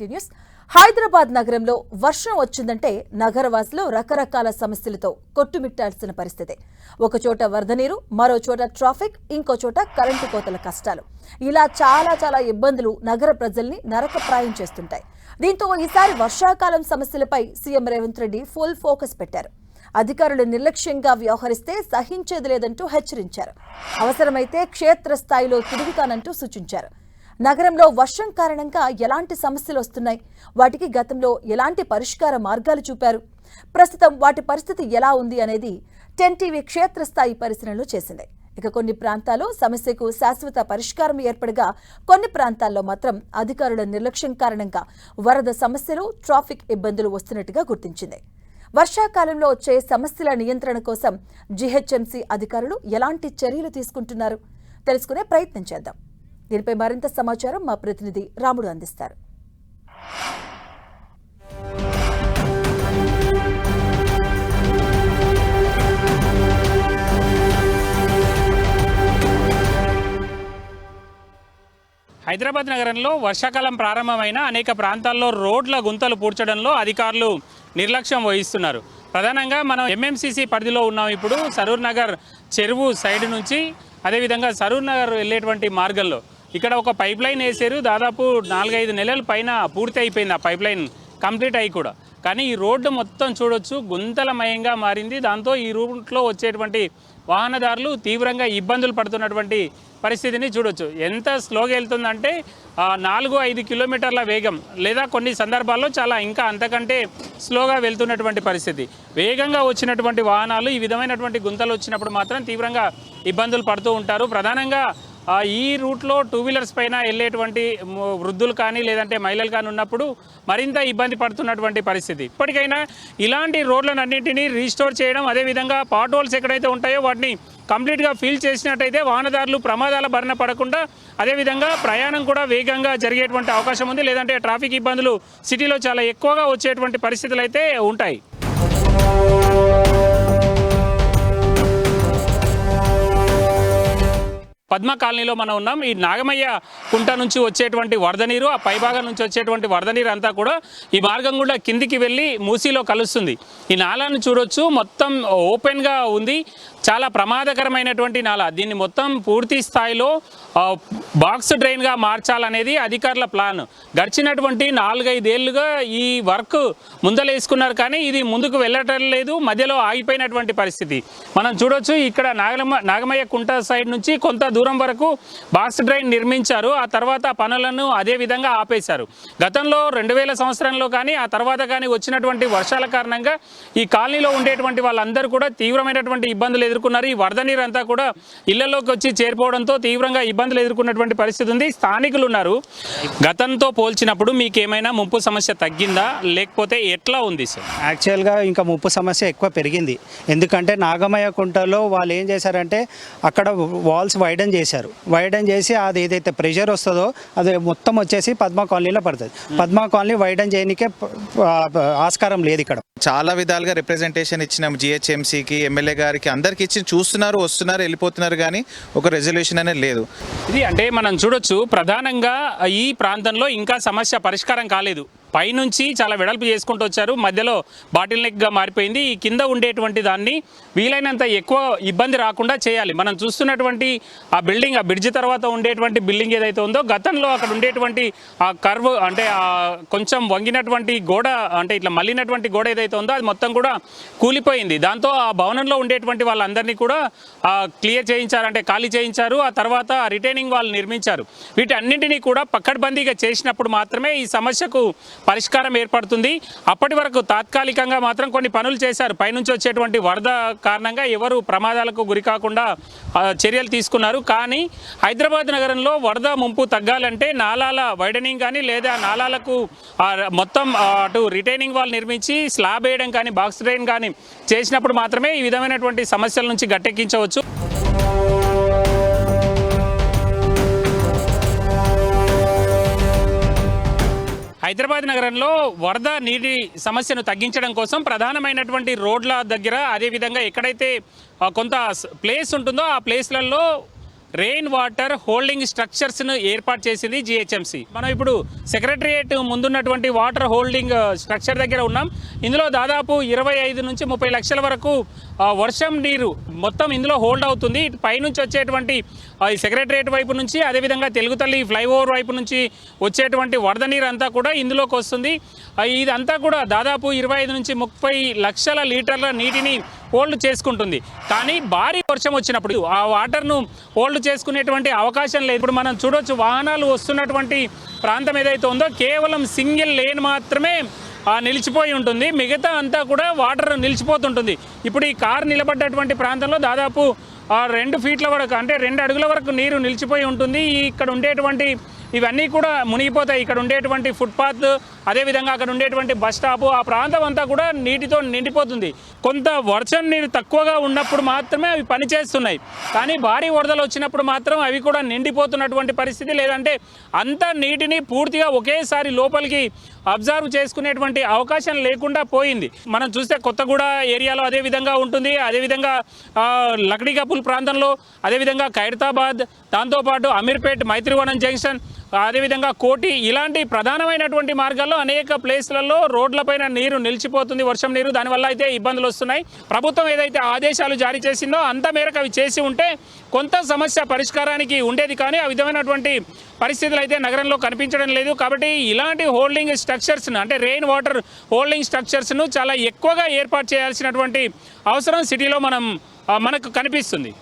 News Hyderabad నగరంలో వర్షం వచ్చిందంటే నగరవాసులు రకరకాల సమస్యలతో కొట్టుమిట్టాల్సిన పరిస్థితి. ఒకచోట వరద నీరు, మరో చోట ట్రాఫిక్, ఇంకో చోట కరెంటు కోతల కష్టాలు, ఇలా చాలా ఇబ్బందులు నగర ప్రజల్ని నరకప్రాయం చేస్తుంటాయి. దీంతో ఈసారి వర్షాకాలం సమస్యలపై CM Revanth Reddy full focus పెట్టారు. అధికారులు నిర్లక్ష్యంగా వ్యవహరిస్తే సహించేది లేదంటూ హెచ్చరించారు. అవసరమైతే క్షేత్రస్థాయిలో తిరుగుతానంటూ సూచించారు. నగరంలో వర్షం కారణంగా ఎలాంటి సమస్యలు వస్తున్నాయి, వాటికి గతంలో ఎలాంటి పరిష్కార మార్గాలు చూపారు, ప్రస్తుతం వాటి పరిస్థితి ఎలా ఉంది అనేది 10 టీవీ క్షేత్రస్థాయి పరిశీలనలు చేసింది. ఇక కొన్ని ప్రాంతాల్లో సమస్యకు శాశ్వత పరిష్కారం ఏర్పడగా, కొన్ని ప్రాంతాల్లో మాత్రం అధికారుల నిర్లక్ష్యం కారణంగా వరద సమస్యలు, ట్రాఫిక్ ఇబ్బందులు వస్తున్నట్టుగా గుర్తించింది. వర్షాకాలంలో వచ్చే సమస్యల నియంత్రణ కోసం జీహెచ్ఎంసీ అధికారులు ఎలాంటి చర్యలు తీసుకుంటున్నారు తెలుసుకునే ప్రయత్నం చేద్దాం. దీనిపై మరింత సమాచారం మా ప్రతినిధి రాముడు అందిస్తారు. హైదరాబాద్ నగరంలో వర్షాకాలం ప్రారంభమైన అనేక ప్రాంతాల్లో రోడ్ల గుంతలు పూడ్చడంలో అధికారులు నిర్లక్ష్యం వహిస్తున్నారు. ప్రధానంగా మనం ఎంఎంసీసీ పరిధిలో ఉన్నాం. ఇప్పుడు సరూర్ నగర్ చెరువు సైడ్ నుంచి అదేవిధంగా సరూర్ నగర్ వెళ్ళేటువంటి మార్గంలో ఇక్కడ ఒక పైప్ లైన్ వేసారు. దాదాపు 4-5 నెలల పైన పూర్తి అయిపోయింది ఆ పైప్ లైన్ కంప్లీట్ అయ్యి కూడా. కానీ ఈ రోడ్డు మొత్తం చూడొచ్చు గుంతలమయంగా మారింది. దాంతో ఈ రూట్లో వచ్చేటువంటి వాహనదారులు తీవ్రంగా ఇబ్బందులు పడుతున్నటువంటి పరిస్థితిని చూడొచ్చు. ఎంత స్లోగా వెళ్తుందంటే 4-5 కిలోమీటర్ల వేగం, లేదా కొన్ని సందర్భాల్లో చాలా ఇంకా అంతకంటే స్లోగా వెళ్తున్నటువంటి పరిస్థితి. వేగంగా వచ్చినటువంటి వాహనాలు ఈ విధమైనటువంటి గుంతలు వచ్చినప్పుడు మాత్రం తీవ్రంగా ఇబ్బందులు పడుతూ ఉంటారు. ప్రధానంగా ఈ రూట్లో 2 వీలర్స్ పైన వెళ్ళేటువంటి వృద్ధులు కానీ లేదంటే మహిళలు కానీ ఉన్నప్పుడు మరింత ఇబ్బంది పడుతున్నటువంటి పరిస్థితి. ఇప్పటికైనా ఇలాంటి రోడ్లన్నింటినీ రీస్టోర్ చేయడం, అదేవిధంగా పాట్ హోల్స్ ఎక్కడైతే ఉంటాయో వాటిని కంప్లీట్గా ఫిల్ చేసినట్టయితే వాహనదారులు ప్రమాదాల బారిన పడకుండా, అదేవిధంగా ప్రయాణం కూడా వేగంగా జరిగేటువంటి అవకాశం ఉంది. లేదంటే ట్రాఫిక్ ఇబ్బందులు సిటీలో చాలా ఎక్కువగా వచ్చేటువంటి పరిస్థితులు అయితే ఉంటాయి. పద్మ కాలనీలో మనం ఉన్నాం. ఈ నాగమయ్య కుంట నుంచి వచ్చేటువంటి వరద నీరు, ఆ పైభాగం నుంచి వచ్చేటువంటి వరద నీరు అంతా కూడా ఈ మార్గం కూడా కిందికి వెళ్ళి మూసీలో కలుస్తుంది. ఈ నాలాను చూడొచ్చు, మొత్తం ఓపెన్గా ఉంది. చాలా ప్రమాదకరమైనటువంటి నాలా. దీన్ని మొత్తం పూర్తి స్థాయిలో బాక్స్ డ్రైన్గా మార్చాలనేది అధికారుల ప్లాన్. గడిచినటువంటి 4-5 ఏళ్లుగా ఈ వర్క్ ముందలేసుకున్నారు, కానీ ఇది ముందుకు వెళ్ళటం లేదు. మధ్యలో ఆగిపోయినటువంటి పరిస్థితి మనం చూడొచ్చు. ఇక్కడ నాగమయ్య కుంట సైడ్ నుంచి కొంత దూరం వరకు బాక్స్ డ్రైన్ నిర్మించారు. ఆ తర్వాత పనులను అదే విధంగా ఆపేశారు. గతంలో 2000 సంవత్సరంలో కానీ ఆ తర్వాత కానీ వచ్చినటువంటి వర్షాల కారణంగా ఈ కాలనీలో ఉండేటువంటి వాళ్ళందరూ కూడా తీవ్రమైనటువంటి ఇబ్బందులు ఎదుర్కొన్నారు. ఈ వరద నీరు అంతా కూడా ఇళ్లలోకి వచ్చి చేరిపోవడంతో తీవ్రంగా ఇబ్బందులు ఎదుర్కొన్నటువంటి పరిస్థితి ఉంది. స్థానికులు ఉన్నారు. గతంతో పోల్చినప్పుడు మీకు ఏమైనా ముంపు సమస్య తగ్గిందా, లేకపోతే ఎట్లా ఉంది సార్? యాక్చువల్గా ఇంకా ముంపు సమస్య ఎక్కువ పెరిగింది. ఎందుకంటే నాగమయ్య కుంటలో వాళ్ళు ఏం చేశారంటే అక్కడ వాల్స్ వైడన్ చేశారు. వైడన్ చేసి అది ఏదైతే ప్రెషర్ వస్తుందో అది మొత్తం వచ్చేసి పద్మ కాలనీలో పడుతుంది. పద్మ కాలనీ వైడన్ చేయడానికే ఆస్కారం లేదు. ఇక్కడ చాలా విధాలుగా రిప్రజెంటేషన్ ఇచ్చినాం జిహెచ్ఎంసీకి, ఎమ్మెల్యే గారికి, అందరికి ఇచ్చి చూస్తున్నారు, వస్తున్నారు, వెళ్ళిపోతున్నారు, కానీ ఒక రెజల్యూషన్ అనేది లేదు. ఇది అంటే మనం చూడొచ్చు, ప్రధానంగా ఈ ప్రాంతంలో ఇంకా సమస్య పరిష్కారం కాలేదు. పైనుంచి చాలా వెడల్పు చేసుకుంటూ వచ్చారు, మధ్యలో బాటిల్ నెక్గా మారిపోయింది. ఈ కింద ఉండేటువంటి దాన్ని వీలైనంత ఎక్కువ ఇబ్బంది రాకుండా చేయాలి. మనం చూస్తున్నటువంటి ఆ బిల్డింగ్, ఆ బ్రిడ్జ్ తర్వాత ఉండేటువంటి బిల్డింగ్ ఏదైతే ఉందో, గతంలో అక్కడ ఉండేటువంటి ఆ కర్వ్ అంటే కొంచెం వంగినటువంటి గోడ, అంటే ఇట్లా మళ్ళినటువంటి గోడ ఏదైతే ఉందో అది మొత్తం కూడా కూలిపోయింది. దాంతో ఆ భవనంలో ఉండేటువంటి వాళ్ళందరినీ కూడా క్లియర్ చేయించారు, అంటే ఖాళీ చేయించారు. ఆ తర్వాత రిటైనింగ్ వాళ్ళు నిర్మించారు. వీటన్నింటినీ కూడా పక్కడ్బందీగా చేసినప్పుడు మాత్రమే ఈ సమస్యకు పరిష్కారం ఏర్పడుతుంది. అప్పటి వరకు తాత్కాలికంగా మాత్రం కొన్ని పనులు చేశారు. పైనుంచి వచ్చేటువంటి వరద కారణంగా ఎవరు ప్రమాదాలకు గురి కాకుండా చర్యలు తీసుకున్నారు. కానీ హైదరాబాద్ నగరంలో వరద ముంపు తగ్గాలంటే నాలాల వైడనింగ్ కానీ, లేదా నాలాలకు మొత్తం అటు రిటైనింగ్ వాల్ నిర్మించి స్లాబ్ వేయడం కానీ, బాక్స్ డ్రైన్ కానీ చేసినప్పుడు మాత్రమే ఈ విధమైనటువంటి సమస్యల నుంచి గట్టెక్కించవచ్చు. హైదరాబాద్ నగరంలో వరద నీటి సమస్యను తగ్గించడం కోసం ప్రధానమైనటువంటి రోడ్ల దగ్గర, అదేవిధంగా ఎక్కడైతే కొంత ప్లేస్ ఉంటుందో ఆ ప్లేస్లలో రెయిన్ వాటర్ హోల్డింగ్ స్ట్రక్చర్స్ను ఏర్పాటు చేసింది జిహెచ్ఎంసి. మనం ఇప్పుడు సెక్రటరియేట్ ముందున్నటువంటి వాటర్ హోల్డింగ్ స్ట్రక్చర్ దగ్గర ఉన్నాం. ఇందులో దాదాపు 25 నుంచి 30 లక్షల వరకు వర్షం నీరు మొత్తం ఇందులో హోల్డ్ అవుతుంది. ఇటు పైనుంచి వచ్చేటువంటి ఈ సెక్రటరియేట్ వైపు నుంచి, అదేవిధంగా తెలుగుతల్లి ఫ్లైఓవర్ వైపు నుంచి వచ్చేటువంటి వరద నీరు అంతా కూడా ఇందులోకి వస్తుంది. ఇదంతా కూడా దాదాపు 25 నుంచి 30 లక్షల లీటర్ల నీటిని హోల్డ్ చేసుకుంటుంది. కానీ భారీ వర్షం వచ్చినప్పుడు ఆ వాటర్ను హోల్డ్ చేసుకునేటువంటి అవకాశం లేదు. ఇప్పుడు మనం చూడొచ్చు, వాహనాలు వస్తున్నటువంటి ప్రాంతం ఏదైతే ఉందో కేవలం సింగిల్ లేన్ మాత్రమే నిలిచిపోయి ఉంటుంది. మిగతా అంతా కూడా వాటర్ నిలిచిపోతుంటుంది. ఇప్పుడు ఈ కారు నిలబడ్డటువంటి ప్రాంతంలో దాదాపు 2 ఫీట్ల వరకు, అంటే 2 అడుగుల వరకు నీరు నిలిచిపోయి ఉంటుంది. ఇక్కడ ఉండేటువంటి ఇవన్నీ కూడా మునిగిపోతాయి. ఇక్కడ ఉండేటువంటి ఫుట్పాత్, అదేవిధంగా అక్కడ ఉండేటువంటి బస్ స్టాపు, ఆ ప్రాంతం అంతా కూడా నీటితో నిండిపోతుంది. కొంత వర్షం నీరు తక్కువగా ఉన్నప్పుడు మాత్రమే అవి పనిచేస్తున్నాయి. కానీ భారీ వరదలు వచ్చినప్పుడు మాత్రం అవి కూడా నిండిపోతున్నటువంటి పరిస్థితి, లేదంటే అంత నీటిని పూర్తిగా ఒకేసారి లోపలికి అబ్జర్వ్ చేసుకునేటువంటి అవకాశం లేకుండా పోయింది. మనం చూస్తే కొత్తగూడ ఏరియాలో అదే విధంగా ఉంటుంది. అదేవిధంగా లక్డీకపుల్ ప్రాంతంలో, అదేవిధంగా ఖైరతాబాద్, దాంతోపాటు అమీర్పేట్, మైత్రివనం జంక్షన్, అదేవిధంగా కోటి, ఇలాంటి ప్రధానమైనటువంటి మార్గాల్లో అనేక ప్లేస్లలో రోడ్లపైన నీరు నిలిచిపోతుంది, వర్షం నీరు. దానివల్ల అయితే ఇబ్బందులు వస్తున్నాయి. ప్రభుత్వం ఏదైతే ఆదేశాలు జారీ చేసిందో అంత మేరకు అవి చేసి ఉంటే కొంత సమస్య పరిష్కారానికి ఉండేది. కానీ ఆ విధమైనటువంటి పరిస్థితులు అయితే నగరంలో కనిపించడం లేదు. కాబట్టి ఇలాంటి హోల్డింగ్ స్ట్రక్చర్స్ను, అంటే రెయిన్ వాటర్ హోల్డింగ్ స్ట్రక్చర్స్ను చాలా ఎక్కువగా ఏర్పాటు చేయాల్సినటువంటి అవసరం సిటీలో మనకు కనిపిస్తుంది.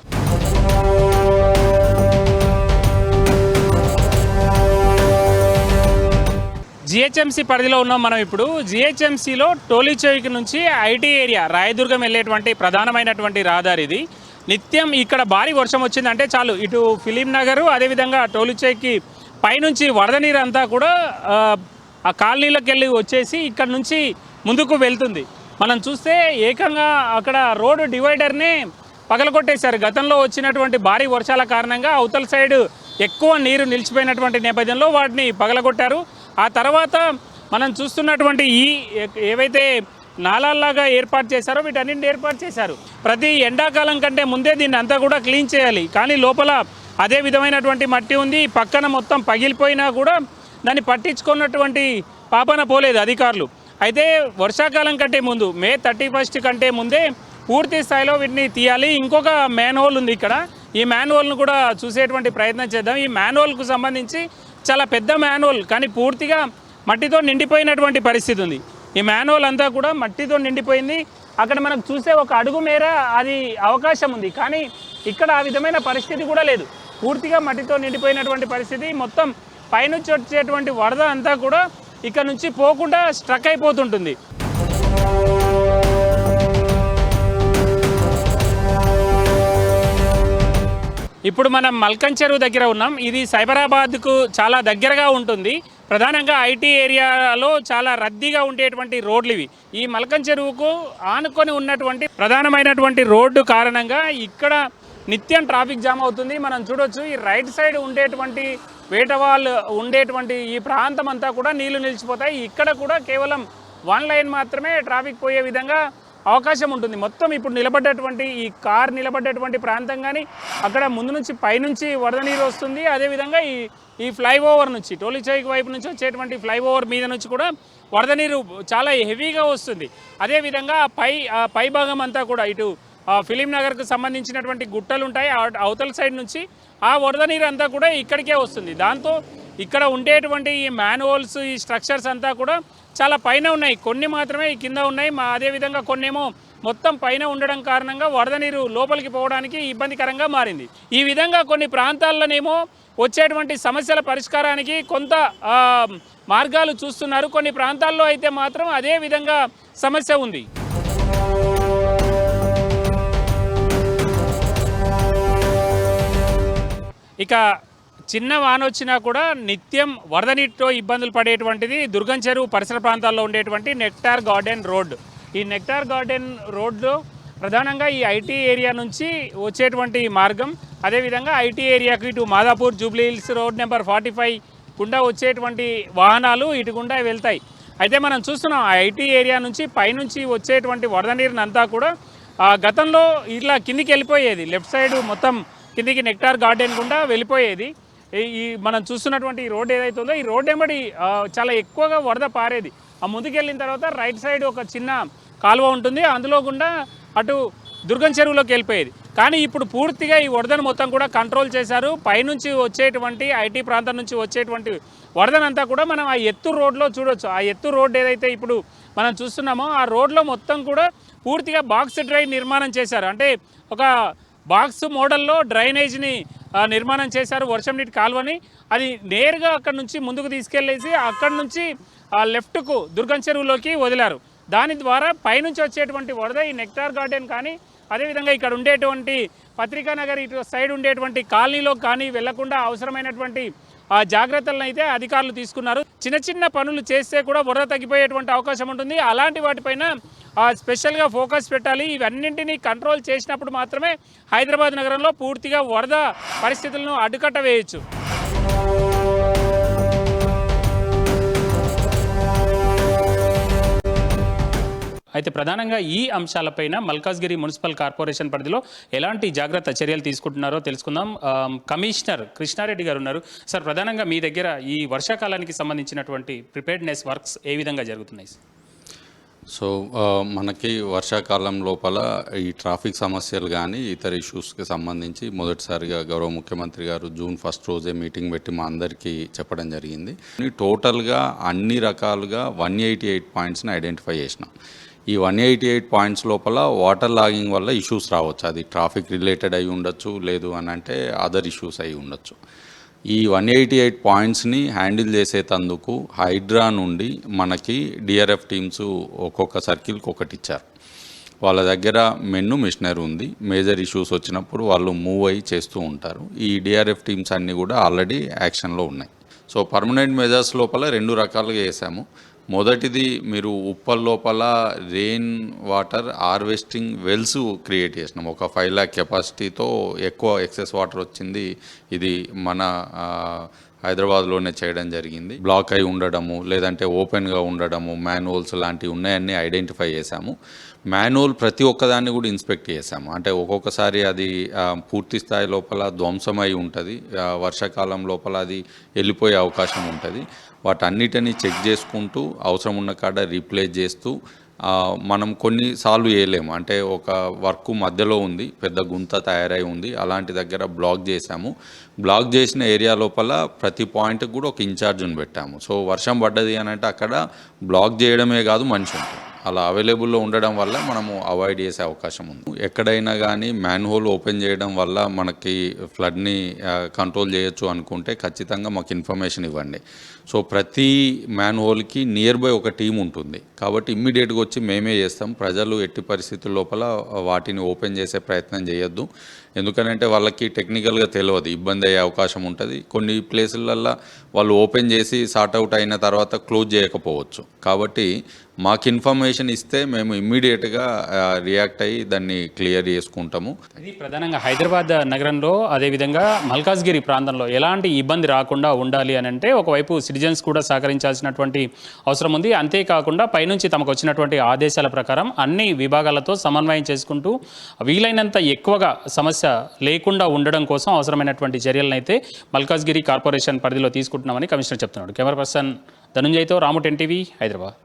జిహెచ్ఎంసీ పరిధిలో ఉన్నాం మనం ఇప్పుడు. జిహెచ్ఎంసీలో టోలీచౌక్ నుంచి ఐటీ ఏరియా రాయదుర్గం వెళ్ళేటువంటి ప్రధానమైనటువంటి రహదారి ఇది. నిత్యం ఇక్కడ భారీ వర్షం వచ్చిందంటే చాలు, ఇటు ఫిలిం నగరు, అదేవిధంగా టోలీచౌక్కి పైనుంచి వరద నీరు అంతా కూడా ఆ కాలనీలకు వెళ్ళి వచ్చేసి ఇక్కడ నుంచి ముందుకు వెళ్తుంది. మనం చూస్తే ఏకంగా అక్కడ రోడ్డు డివైడర్నే పగలగొట్టేశారు. గతంలో వచ్చినటువంటి భారీ వర్షాల కారణంగా అవతల సైడ్ ఎక్కువ నీరు నిలిచిపోయినటువంటి నేపథ్యంలో వాటిని పగలగొట్టారు. ఆ తర్వాత మనం చూస్తున్నటువంటి ఈ ఏవైతే నాలాల్లాగా ఏర్పాటు చేశారో వీటన్నింటిని ఏర్పాటు చేశారు. ప్రతి ఎండాకాలం కంటే ముందే దీన్ని అంతా కూడా క్లీన్ చేయాలి. కానీ లోపల అదే విధమైనటువంటి మట్టి ఉంది. పక్కన మొత్తం పగిలిపోయినా కూడా దాన్ని పట్టించుకున్నటువంటి పాపన పోలేదు అధికారులు. అయితే వర్షాకాలం కంటే ముందు, మే 31 కంటే ముందే పూర్తి స్థాయిలో వీటిని తీయాలి. ఇంకొక మ్యాన్హోల్ ఉంది ఇక్కడ. ఈ మ్యాన్హోల్ను కూడా చూసేటువంటి ప్రయత్నం చేద్దాం. ఈ మ్యాన్హోల్కు సంబంధించి చాలా పెద్ద మ్యాన్హోల్, కానీ పూర్తిగా మట్టితో నిండిపోయినటువంటి పరిస్థితి ఉంది. ఈ మ్యాన్హోల్ అంతా కూడా మట్టితో నిండిపోయింది. అక్కడ మనకు చూసే ఒక అడుగు మేర అది అవకాశం ఉంది, కానీ ఇక్కడ ఆ విధమైన పరిస్థితి కూడా లేదు. పూర్తిగా మట్టితో నిండిపోయినటువంటి పరిస్థితి. మొత్తం పైనుంచి వచ్చేటువంటి వరద అంతా కూడా ఇక్కడ నుంచి పోకుండా స్ట్రక్ అయిపోతుంటుంది. ఇప్పుడు మనం మల్కన్ చెరువు దగ్గర ఉన్నాం. ఇది సైబరాబాద్కు చాలా దగ్గరగా ఉంటుంది. ప్రధానంగా ఐటీ ఏరియాలో చాలా రద్దీగా ఉండేటువంటి రోడ్లు ఇవి. ఈ మల్కన్ చెరువుకు ఆనుకొని ఉన్నటువంటి ప్రధానమైనటువంటి రోడ్డు కారణంగా ఇక్కడ నిత్యం ట్రాఫిక్ జామ్ అవుతుంది. మనం చూడొచ్చు, ఈ రైట్ సైడ్ ఉండేటువంటి వేటవాల్ ఉండేటువంటి ఈ ప్రాంతం అంతా కూడా నీళ్లు నిలిచిపోతాయి. ఇక్కడ కూడా కేవలం 1 లైన్ మాత్రమే ట్రాఫిక్ పోయే విధంగా అవకాశం ఉంటుంది. మొత్తం ఇప్పుడు నిలబడ్డటువంటి ఈ కార్ నిలబడ్డటువంటి ప్రాంతం కానీ అక్కడ ముందు నుంచి పైనుంచి వరద నీరు వస్తుంది. అదేవిధంగా ఈ ఫ్లైఓవర్ నుంచి, టోలీచౌక్ వైపు నుంచి వచ్చేటువంటి ఫ్లైఓవర్ మీద నుంచి కూడా వరద నీరు చాలా హెవీగా వస్తుంది. అదేవిధంగా పై భాగం అంతా కూడా ఇటు ఫిలిం నగర్కు సంబంధించినటువంటి గుట్టలు ఉంటాయి, అవతల సైడ్ నుంచి ఆ వరద నీరు అంతా కూడా ఇక్కడికే వస్తుంది. దాంతో ఇక్కడ ఉండేటువంటి ఈ మ్యాన్హోల్స్, ఈ స్ట్రక్చర్స్ అంతా కూడా చాలా పైన ఉన్నాయి. కొన్ని మాత్రమే కింద ఉన్నాయి. అదేవిధంగా కొన్నేమో మొత్తం పైన ఉండడం కారణంగా వరద నీరు లోపలికి పోవడానికి ఇబ్బందికరంగా మారింది. ఈ విధంగా కొన్ని ప్రాంతాల్లోనేమో వచ్చేటువంటి సమస్యల పరిష్కారానికి కొంత మార్గాలు చూస్తున్నారు. కొన్ని ప్రాంతాల్లో అయితే మాత్రం అదే విధంగా సమస్య ఉంది. ఇక చిన్న వాన వచ్చినా కూడా నిత్యం వరద నీటితో ఇబ్బందులు పడేటువంటిది దుర్గం చెరువు పరిసర ప్రాంతాల్లో ఉండేటువంటి నెక్టార్ గార్డెన్ రోడ్. ఈ నెక్టార్ గార్డెన్ రోడ్లో ప్రధానంగా ఈ ఐటీ ఏరియా నుంచి వచ్చేటువంటి మార్గం, అదేవిధంగా ఐటీ ఏరియాకు ఇటు Madhapur Jubilee hills road number 45 గుండా వచ్చేటువంటి వాహనాలు ఇటు గుండా వెళ్తాయి. అయితే మనం చూస్తున్నాం ఐటీ ఏరియా నుంచి పైనుంచి వచ్చేటువంటి వరద నీరునంతా కూడా గతంలో ఇట్లా కిందికి వెళ్ళిపోయేది. లెఫ్ట్ సైడ్ మొత్తం కిందికి నెక్టార్ గార్డెన్ గుండా వెళ్ళిపోయేది. ఈ మనం చూస్తున్నటువంటి ఈ రోడ్డు ఏదైతే ఉందో ఈ రోడ్డు వెంబడి చాలా ఎక్కువగా వరద పారేది. ఆ ముందుకెళ్ళిన తర్వాత రైట్ సైడ్ ఒక చిన్న కాలువ ఉంటుంది, అందులో గుండా అటు దుర్గం చెరువులోకి వెళ్ళిపోయేది. కానీ ఇప్పుడు పూర్తిగా ఈ వరదను మొత్తం కూడా కంట్రోల్ చేశారు. పైనుంచి వచ్చేటువంటి ఐటీ ప్రాంతం నుంచి వచ్చేటువంటి వరదనంతా కూడా మనం ఆ ఎత్తు రోడ్లో చూడొచ్చు. ఆ ఎత్తు రోడ్డు ఏదైతే ఇప్పుడు మనం చూస్తున్నామో ఆ రోడ్లో మొత్తం కూడా పూర్తిగా బాక్స్ డ్రైన్ నిర్మాణం చేశారు. అంటే ఒక బాక్స్ మోడల్లో డ్రైనేజ్ని నిర్మాణం చేశారు, వర్షం నీటి కాలువని. అది నేరుగా అక్కడ నుంచి ముందుకు తీసుకెళ్ళేసి అక్కడ నుంచి లెఫ్ట్కు దుర్గం చెరువులోకి వదిలారు. దాని ద్వారా పైనుంచి వచ్చేటువంటి వరద ఈ నెక్టార్ గార్డెన్ కానీ అదేవిధంగా ఇక్కడ ఉండేటువంటి పత్రికా నగర్ ఇటు సైడ్ ఉండేటువంటి కాలనీలో కానీ వెళ్లకుండా అవసరమైనటువంటి జాగ్రత్తలను అయితే అధికారులు తీసుకున్నారు. చిన్న చిన్న పనులు చేస్తే కూడా వరద తగ్గిపోయేటువంటి అవకాశం ఉంటుంది. అలాంటి వాటిపైన స్పెషల్గా ఫోకస్ పెట్టాలి. ఇవన్నింటినీ కంట్రోల్ చేసినప్పుడు మాత్రమే హైదరాబాద్ నగరంలో పూర్తిగా వరద పరిస్థితులను అడ్డుకట్ట వేయచ్చు. అయితే ప్రధానంగా ఈ అంశాలపైన మల్కాజ్గిరి మున్సిపల్ కార్పొరేషన్ పరిధిలో ఎలాంటి జాగ్రత్త చర్యలు తీసుకుంటున్నారో తెలుసుకుందాం. కమిషనర్ కృష్ణారెడ్డి గారు ఉన్నారు. సార్, ప్రధానంగా మీ దగ్గర ఈ వర్షాకాలానికి సంబంధించినటువంటి ప్రిపేర్డ్నెస్ వర్క్స్ ఏ విధంగా జరుగుతున్నాయి? సో మనకి వర్షాకాలం లోపల ఈ ట్రాఫిక్ సమస్యలు కానీ ఇతర ఇష్యూస్కి సంబంధించి మొదటిసారిగా గౌరవ ముఖ్యమంత్రి గారు June 1 రోజే మీటింగ్ పెట్టి మా అందరికీ చెప్పడం జరిగింది. టోటల్గా అన్ని రకాలుగా 188 పాయింట్స్ని ఐడెంటిఫై చేసినాం. ఈ 188 పాయింట్స్ లోపల వాటర్ లాగింగ్ వల్ల ఇష్యూస్ రావచ్చు. అది ట్రాఫిక్ రిలేటెడ్ అయి ఉండొచ్చు, లేదు అని అంటే అదర్ ఇష్యూస్ అయి ఉండొచ్చు. ఈ 188 పాయింట్స్ని హ్యాండిల్ చేసేటందుకు హైడ్రా నుండి మనకి డిఆర్ఎఫ్ టీమ్స్ ఒక్కొక్క సర్కిల్కి ఒకటి ఇచ్చారు. వాళ్ళ దగ్గర మిషనరీ ఉంది. మేజర్ ఇష్యూస్ వచ్చినప్పుడు వాళ్ళు మూవ్ అయ్యి చేస్తూ ఉంటారు. ఈ డిఆర్ఎఫ్ టీమ్స్ అన్నీ కూడా ఆల్రెడీ యాక్షన్లో ఉన్నాయి. సో పర్మనెంట్ మెజర్స్ లోపల 2 రకాలుగా వేసాము. మొదటిది, మీరు ఉప్పల్ లోపల rain water harvesting wells create చేసినాం. ఒక 5 lakh కెపాసిటీతో ఎక్కువ ఎక్సెస్ వాటర్ వచ్చింది. ఇది మన హైదరాబాద్లోనే చేయడం జరిగింది. బ్లాక్ అయి ఉండడము, లేదంటే ఓపెన్గా ఉండడము, మ్యాన్హోల్స్ లాంటివి ఉన్నాయన్నీ ఐడెంటిఫై చేశాము. మ్యాన్హోల్ ప్రతి ఒక్కదాన్ని కూడా ఇన్స్పెక్ట్ చేశాము. అంటే ఒక్కొక్కసారి అది పూర్తి స్థాయి లోపల ధ్వంసమై ఉంటుంది, వర్షాకాలం లోపల అది వెళ్ళిపోయే అవకాశం ఉంటుంది. వాటన్నిటిని చెక్ చేసుకుంటూ అవసరం ఉన్న కాడ రీప్లేస్ చేస్తూ మనం కొన్ని సాల్వ్ చేయలేము. అంటే ఒక వర్క్ మధ్యలో ఉంది, పెద్ద గుంత తయారై ఉంది, అలాంటి దగ్గర బ్లాక్ చేశాము. బ్లాక్ చేసిన ఏరియా లోపల ప్రతి పాయింట్కి కూడా ఒక ఇన్ఛార్జ్ని పెట్టాము. సో వర్షం పడ్డది అని అంటే అక్కడ బ్లాక్ చేయడమే కాదు, మనిషి ఉంటుంది. అలా అవైలబుల్లో ఉండడం వల్ల మనము అవాయిడ్ చేసే అవకాశం ఉంది. ఎక్కడైనా కానీ మ్యాన్హోల్ ఓపెన్ చేయడం వల్ల మనకి ఫ్లడ్ని కంట్రోల్ చేయొచ్చు అనుకుంటే ఖచ్చితంగా మాకు ఇన్ఫర్మేషన్ ఇవ్వండి. సో ప్రతి మ్యాన్హోల్కి నియర్ బై ఒక టీం ఉంటుంది కాబట్టి ఇమ్మీడియట్గా వచ్చి మేమే చేస్తాం. ప్రజలు ఎట్టి పరిస్థితుల లోపల వాటిని ఓపెన్ చేసే ప్రయత్నం చేయొద్దు. ఎందుకంటే వాళ్ళకి టెక్నికల్గా తెలియదు, ఇబ్బంది అయ్యే అవకాశం ఉంటుంది. కొన్ని ప్లేసులల్లో వాళ్ళు ఓపెన్ చేసి సార్ట్అవుట్ అయిన తర్వాత క్లోజ్ చేయకపోవచ్చు. కాబట్టి మాకు ఇన్ఫర్మేషన్ ఇస్తే మేము ఇమ్మీడియట్గా రియాక్ట్ అయ్యి దాన్ని క్లియర్ చేసుకుంటాము. ఇది ప్రధానంగా హైదరాబాద్ నగరంలో అదేవిధంగా మల్కాజ్గిరి ప్రాంతంలో ఎలాంటి ఇబ్బంది రాకుండా ఉండాలి అని అంటే ఒకవైపు సిటిజన్స్ కూడా సహకరించాల్సినటువంటి అవసరం ఉంది. అంతేకాకుండా పైనుంచి తమకు వచ్చినటువంటి ఆదేశాల ప్రకారం అన్ని విభాగాలతో సమన్వయం చేసుకుంటూ వీలైనంత ఎక్కువగా సమస్య లేకుండా ఉండడం కోసం అవసరమైనటువంటి చర్యలను అయితే మల్కాజ్గిరి కార్పొరేషన్ పరిధిలో తీసుకుంటున్నామని కమిషనర్ చెప్తున్నాడు. కెమెరా పర్సన్ ధనుంజయ్తో రాము 10 TV హైదరాబాద్.